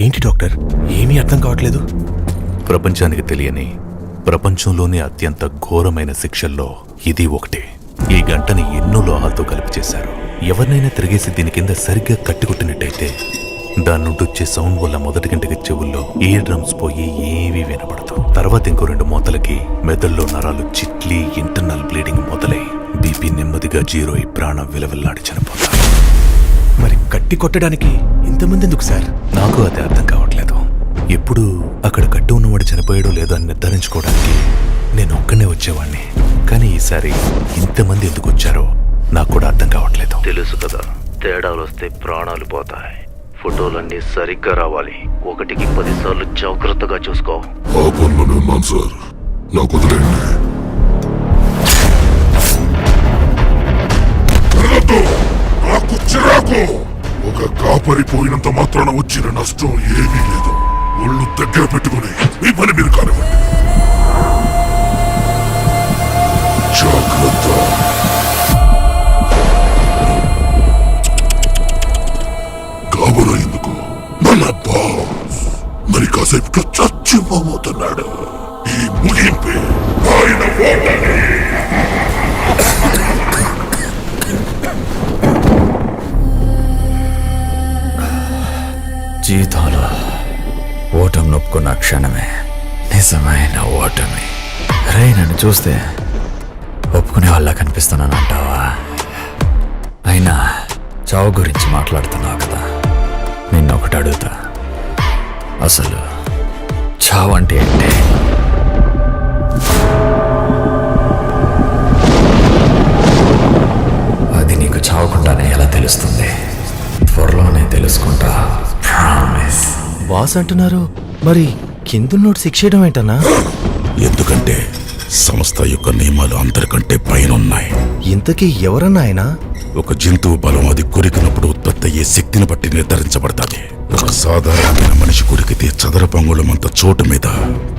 ఏంటి డాక్టర్, ఏమీ అర్థం కావట్లేదు. ప్రపంచానికి తెలియని ప్రపంచంలోనే అత్యంత ఘోరమైన శిక్షల్లో ఇది ఒకటి. ఈ గంటని ఎన్నో లోహాలతో కలిపి చేశారు. ఎవరినైనా తిరిగేసి దీని కింద సరిగ్గా కట్టికొట్టినట్టయితే దాని నుండి వచ్చే సౌండ్ వల్ల మొదటి గంటకి చెవుల్లో ఇయర్ డ్రమ్స్ పోయి ఏవీ వినపడదు. తర్వాత ఇంకో 2 మూతలకి మెదడులో నరాలు చిట్లి ఇంటర్నల్ బ్లీడింగ్ మొదలై బీపీ నెమ్మదిగా 0 అయి ప్రాణం విలవిల్లాడి చనిపోతారు. మరి కట్టి కొట్టడానికి ఇంతమంది ఎందుకు సార్? నాకు అది అర్థం కావట్లేదు. ఎప్పుడు అక్కడ కట్టి ఉన్నవాడు చనిపోయాడో లేదో అని నిర్ధారించుకోవడానికి నేను ఒక్కనే వచ్చేవాడిని. కానీ ఈసారి ఇంతమంది ఎందుకు వచ్చారో నాకు కూడా అర్థం కావట్లేదు. తెలుసు కదా, తేడాలు వస్తే ప్రాణాలు పోతాయి. ఫోటోలన్నీ సరిగ్గా రావాలి. 1కి 10 సార్లు జాగ్రత్తగా చూసుకో. ఆ పనులు ఉన్నాను సార్, నాకు వదిలేండి. నాకు చిరాకు. ఒక కాపరిపోయినంత మాత్రాన వచ్చిన నష్టం ఏమీ లేదు. ఒళ్ళు దగ్గర పెట్టుకుని మీ పని మీరు కానివ్వండి. జాగ్రత్త. కాబోలో ఎందుకు? మన బాస్ మరి కాసేపు చచ్చిపోతున్నాడు. ఈ ముగింపే ఆయన ఓటమి. జీవితంలో ఓటమి నొప్పుకున్న క్షణమే నిజమైన ఓటమి. రే, నన్ను చూస్తే ఒప్పుకునే వాళ్ళ కనిపిస్తున్నాను అంటావా? అయినా చావు గురించి మాట్లాడుతున్నావు కదా, నిన్నొకటి అడుగుతా. అసలు చావు అంటే ఏంటి? అది నీకు చావకుండానే ఎలా తెలుస్తుంది? త్వరలోనే తెలుసుకుంటా, ప్రామిస్. బాస్ అంటున్నారు, మరి కిందున్నోడు శిక్ష చేయడం ఏంటన్నా? ఎందుకంటే సంస్థ యొక్క నియమాలు అందరికంటే పైనున్నాయి. ఇంతకీ ఎవరన్నా ఆయన? ఒక జంతువు బలం అది కొరికినప్పుడు ఉత్పత్తి అయ్యే శక్తిని బట్టి నిర్ధారించబడతాది. ఒక సాధారణమైన మనిషి కొరికితే చదరపు అంగుళమంత చోటు మీద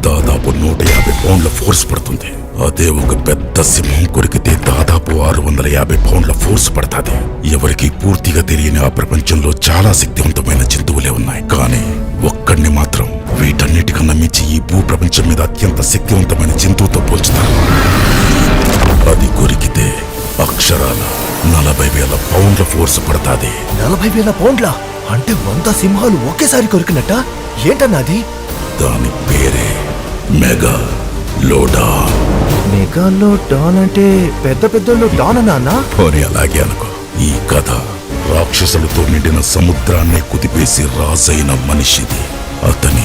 దాదాపు 150 పౌండ్ల ఫోర్స్ పడుతుంది. అదే ఒక పెద్ద సింహం కొరికితే దాదాపు 650 పౌండ్ల ఫోర్స్ పడతాది. ఎవరికి పూర్తిగా తెలియని ఆ ప్రపంచంలో చాలా శక్తివంతమైన జంతువులే ఉన్నాయి. కానీ ఒక్కడిని మాత్రం వీటన్నిటికన్నా మించి ఈ భూ ప్రపంచం మీద అత్యంత శక్తివంతమైన జంతువుతో పోల్చుతారు. అది కొరికితే అక్షరాల 40,000 పౌండ్ల ఫోర్స్ పడతాది. 40,000 పౌండ్ల అంటే 100 సింహాలు ఒకేసారి కొరికినట్ట? ఏంటన్నది? దాని పేరే మెగా లోడాన్. మెగాలో డాన్ అంటే పెద్ద పెద్దోళ్ళు డాన్ అన్నా? పోనీ అలాగే అనుకో. ఈ కథ రాక్షసులతో నిండిన సముద్రాన్ని కుదిపేసి రాజైన మనిషిది. అతని